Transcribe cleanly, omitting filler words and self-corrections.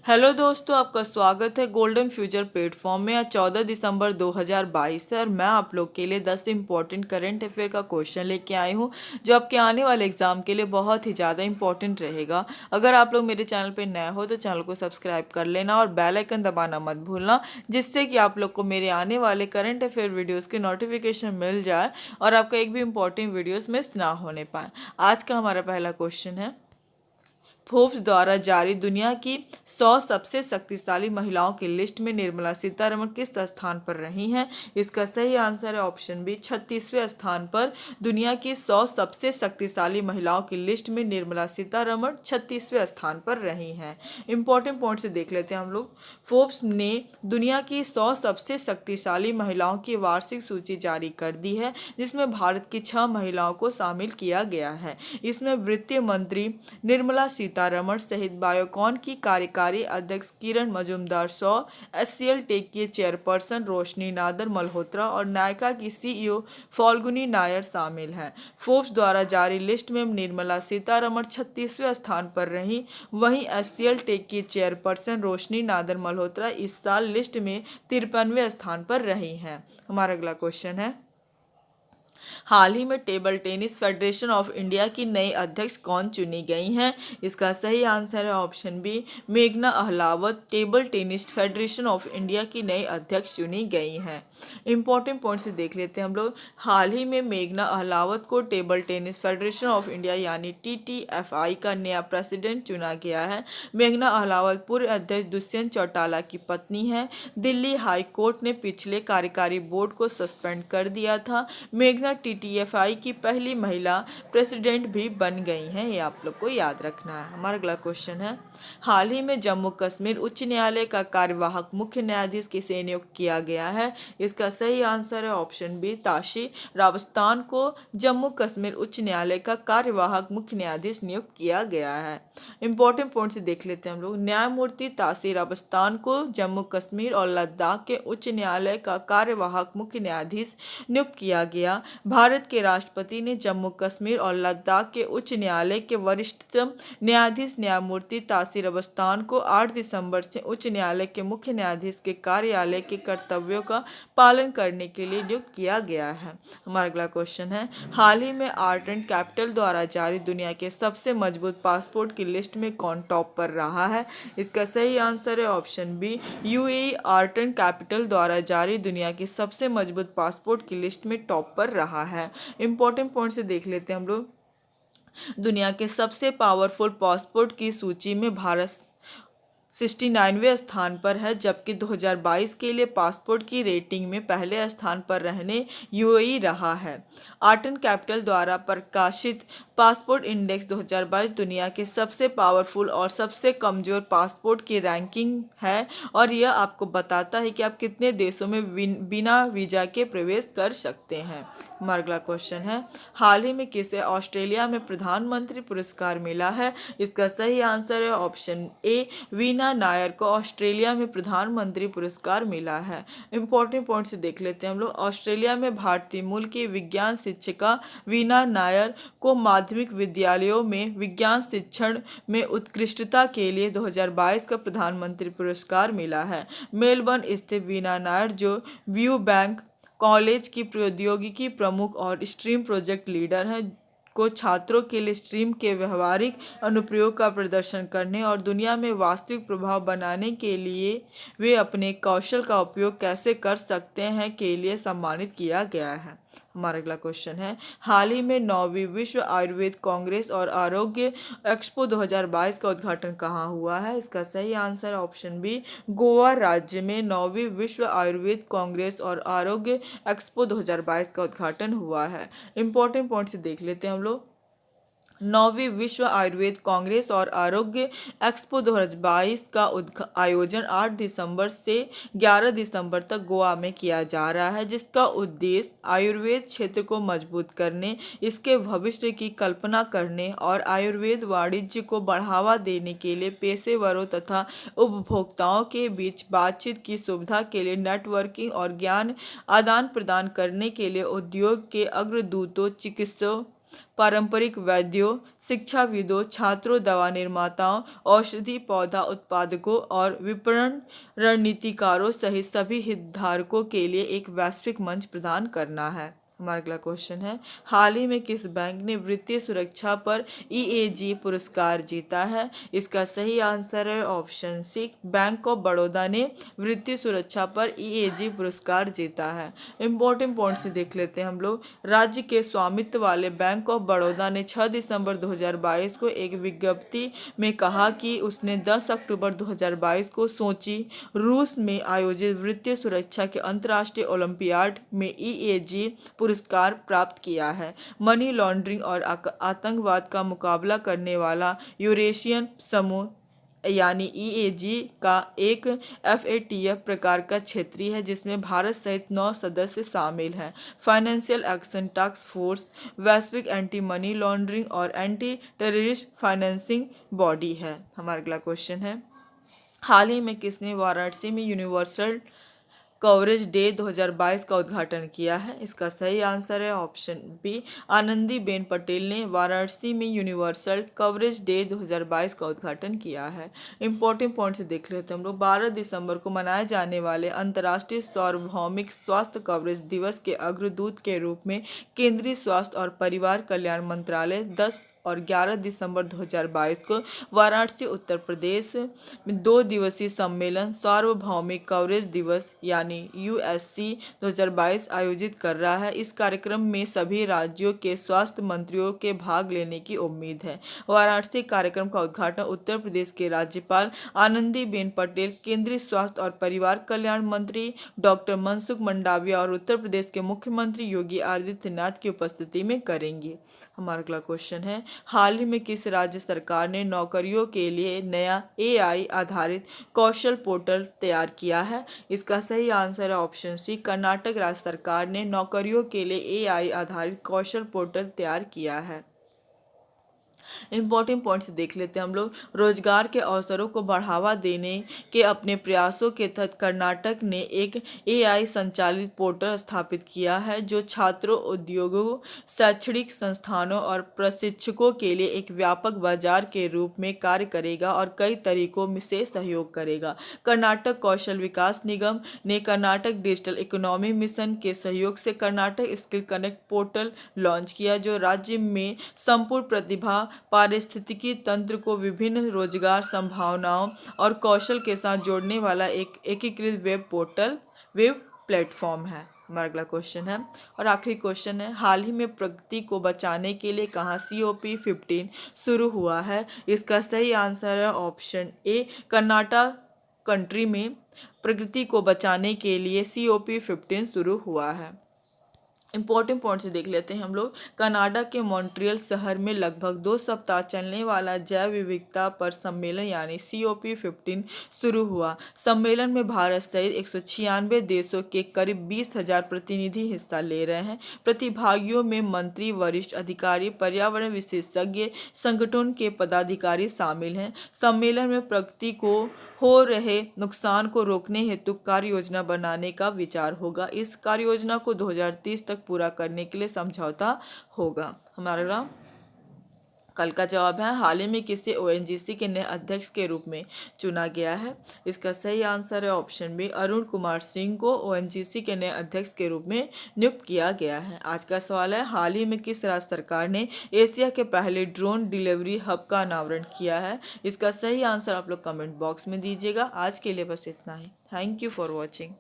Hello दोस्तों, आपका स्वागत है गोल्डन फ्यूचर प्लेटफॉर्म में। आज 14 दिसंबर 2022 है और मैं आप लोग के लिए 10 इंपॉर्टेंट करंट अफेयर का क्वेश्चन लेके आई हूँ जो आपके आने वाले एग्जाम के लिए बहुत ही ज़्यादा इंपॉर्टेंट रहेगा। अगर आप लोग मेरे चैनल पे नए हो तो चैनल को सब्सक्राइब कर लेना और बेल आइकन दबाना मत भूलना, जिससे कि आप लोग को मेरे आने वाले करंट अफेयर वीडियोज़ की नोटिफिकेशन मिल जाए और आपका एक भी इंपॉर्टेंट वीडियोज़ मिस ना होने पाए। आज का हमारा पहला क्वेश्चन है, फोर्ब्स द्वारा जारी दुनिया की 100 सबसे शक्तिशाली महिलाओं की लिस्ट में निर्मला सीतारमण किस स्थान पर रही हैं? इसका सही आंसर है ऑप्शन बी, 36वें स्थान पर। दुनिया की 100 सबसे शक्तिशाली महिलाओं की लिस्ट में निर्मला सीतारमण 36वें स्थान पर रही हैं। इंपॉर्टेंट पॉइंट से देख लेते हैं हम लोग। फोर्ब्स ने दुनिया की 100 सबसे शक्तिशाली महिलाओं की वार्षिक सूची जारी कर दी है, जिसमें भारत की 6 महिलाओं को शामिल किया गया है। इसमें वित्त मंत्री निर्मला सीतारमण सहित बायोकॉन की कार्यकारी अध्यक्ष किरण मजूमदार शॉ, एचसीएल टेक की चेयरपर्सन रोशनी नादर मल्होत्रा और नायका की सीईओ फाल्गुनी नायर शामिल हैं। फोर्ब्स द्वारा जारी लिस्ट में निर्मला सीतारमण 36वें स्थान पर रहीं। वहीं एचसीएल टेक की चेयरपर्सन रोशनी नादर मल्होत्रा इस साल लिस्ट में 53वें स्थान पर रही हैं। हमारा अगला क्वेश्चन है, हाल ही में table tennis federation of India की नई अध्यक्ष कौन चुनी गई हैं? इसका सही आंसर है ऑप्शन बी, मेघना Ahlawat table tennis federation of India की नई अध्यक्ष चुनी गई हैं। इंपॉर्टेंट पॉइंट से देख लेते हैं हम लोग। हाल ही में मेघना अहलावत को table tennis federation of India यानी टीटीएफआई का नया प्रेसिडेंट चुना गया है। मेघना अहलावत पूर्व अध्यक्ष दुष्यंत चौटाला की पत्नी है। दिल्ली हाई कोर्ट ने पिछले कार्यकारी बोर्ड को सस्पेंड कर दिया था। मेघना टीटीएफआई की पहली महिला प्रेसिडेंट भी बन गई हैं, ये आप लोग को याद रखना है। हमारा अगला क्वेश्चन है, हाल ही में जम्मू कश्मीर उच्च न्यायालय का कार्यवाहक मुख्य न्यायाधीश किसे नियुक्त किया गया है? इसका सही आंसर है ऑप्शन बी, ताशी रावस्तान को जम्मू कश्मीर उच्च न्यायालय का कार्यवाहक मुख्य न्यायाधीश नियुक्त किया गया है। इंपॉर्टेंट पॉइंट से देख लेते हैं हम लोग। न्यायमूर्ति ताशी रावस्तान को जम्मू कश्मीर और लद्दाख के उच्च न्यायालय का कार्यवाहक मुख्य न्यायाधीश नियुक्त किया गया। भारत के राष्ट्रपति ने जम्मू कश्मीर और लद्दाख के उच्च न्यायालय के वरिष्ठतम न्यायाधीश न्यायमूर्ति तासीर अबस्तान को 8 दिसंबर से उच्च न्यायालय के मुख्य न्यायाधीश के कार्यालय के कर्तव्यों का पालन करने के लिए नियुक्त किया गया है। हमारा अगला क्वेश्चन है, हाल ही में आर्ट एंड कैपिटल द्वारा जारी दुनिया के सबसे मजबूत पासपोर्ट की लिस्ट में कौन टॉप पर रहा है? इसका सही आंसर है option B, UAE art and capital द्वारा जारी दुनिया की सबसे मजबूत पासपोर्ट की लिस्ट में टॉप पर रहा है। इंपॉर्टेंट पॉइंट से देख लेते हैं हम लोग। दुनिया के सबसे पावरफुल पासपोर्ट की सूची में भारत 69वें स्थान पर है, जबकि 2022 के लिए पासपोर्ट की रेटिंग में पहले स्थान पर रहने यूएई रहा है। आर्ट एंड कैपिटल द्वारा प्रकाशित पासपोर्ट इंडेक्स 2022 दुनिया के सबसे पावरफुल और सबसे कमजोर पासपोर्ट की रैंकिंग है और यह आपको बताता है कि आप कितने देशों में बिना वीजा के प्रवेश कर सकते हैं। हमारा अगला क्वेश्चन है, हाल ही में किसे ऑस्ट्रेलिया में प्रधानमंत्री पुरस्कार मिला है? इसका सही आंसर है ऑप्शन ए, वीना नायर को ऑस्ट्रेलिया में प्रधानमंत्री पुरस्कार मिला है। इंपॉर्टेंट पॉइंट से देख लेते हैं हम लोग। ऑस्ट्रेलिया में भारतीय मूल की विज्ञान शिक्षिका वीना नायर को माध्यमिक विद्यालयों में विज्ञान शिक्षण में उत्कृष्टता के लिए 2022 का प्रधानमंत्री पुरस्कार मिला है। मेलबर्न स्थित वीना नायर, जो व्यू बैंक कॉलेज की प्रौद्योगिकी प्रमुख और स्ट्रीम प्रोजेक्ट लीडर हैं, को छात्रों के लिए स्ट्रीम के व्यवहारिक अनुप्रयोग का प्रदर्शन करने और दुनिया में वास्तविक प्रभाव बनाने के लिए वे अपने कौशल का उपयोग कैसे कर सकते हैं के लिए सम्मानित किया गया है। हमारा अगला क्वेश्चन है, हाल ही में 9वीं विश्व आयुर्वेद कांग्रेस और आरोग्य एक्सपो 2022 का उद्घाटन कहाँ हुआ है? इसका सही आंसर ऑप्शन बी, गोवा राज्य में 9वीं विश्व आयुर्वेद कांग्रेस और आरोग्य एक्सपो 2022 का उद्घाटन हुआ है। इंपॉर्टेंट पॉइंट से देख लेते हैं हम लोग। 9वीं विश्व आयुर्वेद कांग्रेस और आरोग्य एक्सपो 2022 का आयोजन 8 दिसंबर से 11 दिसंबर तक गोवा में किया जा रहा है, जिसका उद्देश्य आयुर्वेद क्षेत्र को मजबूत करने, इसके भविष्य की कल्पना करने और आयुर्वेद वाणिज्य को बढ़ावा देने के लिए पेशेवरों तथा उपभोक्ताओं के बीच बातचीत की सुविधा के लिए नेटवर्किंग और ज्ञान आदान प्रदान करने के लिए उद्योग के अग्रदूतों, चिकित्सकों, पारंपरिक वैद्यों, शिक्षाविदों, छात्रों, दवा निर्माताओं, औषधि पौधा उत्पादकों और विपणन रणनीतिकारों सहित सभी हितधारकों के लिए एक वैश्विक मंच प्रदान करना है। हमारा अगला क्वेश्चन है, हाल ही में किस बैंक ने वित्तीय सुरक्षा पर ईएजी पुरस्कार जीता है? इसका सही आंसर है option C, bank of Baroda ने वित्तीय सुरक्षा पर ईएजी पुरस्कार जीता है। इंपॉर्टेंट पॉइंट से देख लेते हैं हम लोग। राज्य के स्वामित्व वाले बैंक ऑफ बड़ौदा ने 6 दिसंबर 2022 को एक विज्ञप्ति में कहा कि उसने 10 अक्टूबर 2022 को सोची, रूस में आयोजित वित्तीय सुरक्षा के अंतर्राष्ट्रीय ओलंपियाड में ईएजी पुरस्कार प्राप्त किया है। मनी लॉन्ड्रिंग और आतंकवाद का मुकाबला करने वाला यूरेशियन समूह यानी ईएजी का एक एफएटीएफ प्रकार का क्षेत्रीय है जिसमें भारत सहित 9 सदस्य शामिल हैं। फाइनेंशियल एक्शन टास्क फोर्स वैश्विक एंटी मनी लॉन्ड्रिंग और एंटी टेररिस्ट फाइनेंसिंग बॉडी है। हमारा अगला क्वेश्चन है, हाल ही में किसने वाराणसी में यूनिवर्सल कवरेज डे 2022 का उद्घाटन किया है? इसका सही आंसर है ऑप्शन बी, आनंदीबेन पटेल ने वाराणसी में यूनिवर्सल कवरेज डे 2022 का उद्घाटन किया है। इंपॉर्टेंट पॉइंट से देख लेते हैं हम लोग। 12 दिसंबर को मनाए जाने वाले अंतर्राष्ट्रीय सार्वभौमिक स्वास्थ्य कवरेज दिवस के अग्रदूत के रूप में केंद्रीय स्वास्थ्य और परिवार कल्याण मंत्रालय 10 और 11 दिसंबर 2022 को वाराणसी उत्तर प्रदेश में 2 दिवसीय सम्मेलन सार्वभौमिक कवरेज दिवस यानी यूएससी 2022 आयोजित कर रहा है। इस कार्यक्रम में सभी राज्यों के स्वास्थ्य मंत्रियों के भाग लेने की उम्मीद है। वाराणसी कार्यक्रम का उद्घाटन उत्तर प्रदेश के राज्यपाल आनंदीबेन पटेल, केंद्रीय स्वास्थ्य और परिवार कल्याण मंत्री डॉक्टर मनसुख मंडाविया और उत्तर प्रदेश के मुख्यमंत्री योगी आदित्यनाथ की उपस्थिति में करेंगे। हमारा अगला क्वेश्चन है, हाल ही में किस राज्य सरकार ने नौकरियों के लिए नया एआई आधारित कौशल पोर्टल तैयार किया है? इसका सही आंसर है ऑप्शन सी, कर्नाटक राज्य सरकार ने नौकरियों के लिए एआई आधारित कौशल पोर्टल तैयार किया है। इंपॉर्टेंट पॉइंट्स देख लेते हैं हम लोग। रोजगार के अवसरों को बढ़ावा देने के अपने प्रयासों के तहत कर्नाटक ने एक एआई संचालित पोर्टल स्थापित किया है जो छात्रों, उद्योगों, शैक्षणिक संस्थानों और प्रशिक्षकों के लिए एक व्यापक बाजार के रूप में कार्य करेगा और कई तरीकों से सहयोग करेगा। कर्नाटक कौशल विकास निगम ने कर्नाटक डिजिटल इकोनॉमी मिशन के सहयोग से Karnataka skill connect portal launch किया जो राज्य में संपूर्ण प्रतिभा पारिस्थितिकी तंत्र को विभिन्न रोजगार संभावनाओं और कौशल के साथ जोड़ने वाला एक एकीकृत वेब प्लेटफॉर्म है। हमारा अगला क्वेश्चन है और आखिरी क्वेश्चन है, हाल ही में प्रकृति को बचाने के लिए कहाँ COP15 शुरू हुआ है? इसका सही आंसर है ऑप्शन ए, कर्नाटक कंट्री में प्रकृति को बचाने के लिए COP15 शुरू हुआ है। इंपॉर्टेंट पॉइंट से देख लेते हैं हम लोग। कनाडा के मॉन्ट्रियल शहर में लगभग 2 सप्ताह चलने वाला जैव विविधता पर सम्मेलन यानी COP15 शुरू हुआ। सम्मेलन में भारत सहित 196 देशों के करीब 20,000 प्रतिनिधि हिस्सा ले रहे हैं। प्रतिभागियों में मंत्री, वरिष्ठ अधिकारी, पर्यावरण विशेषज्ञ, संगठन के पदाधिकारी शामिल हैं। सम्मेलन में प्रकृति को हो रहे नुकसान को रोकने हेतु कार्य योजना बनाने का विचार होगा। इस कार्य योजना को 2030 तक पूरा करने के लिए समझौता होगा। हमारा कल का जवाब है, हाल ही में किसे ONGC के नए अध्यक्ष के रूप में चुना गया है? इसका सही आंसर है ऑप्शन बी, अरुण कुमार सिंह को ONGC के नए अध्यक्ष के रूप में नियुक्त किया गया है। आज का सवाल है, हाल ही में किस राज्य सरकार ने एशिया के पहले ड्रोन डिलीवरी हब का अनावरण किया है? इसका सही आंसर आप लोग कमेंट बॉक्स में दीजिएगा। आज के लिए बस इतना ही। Thank you for watching.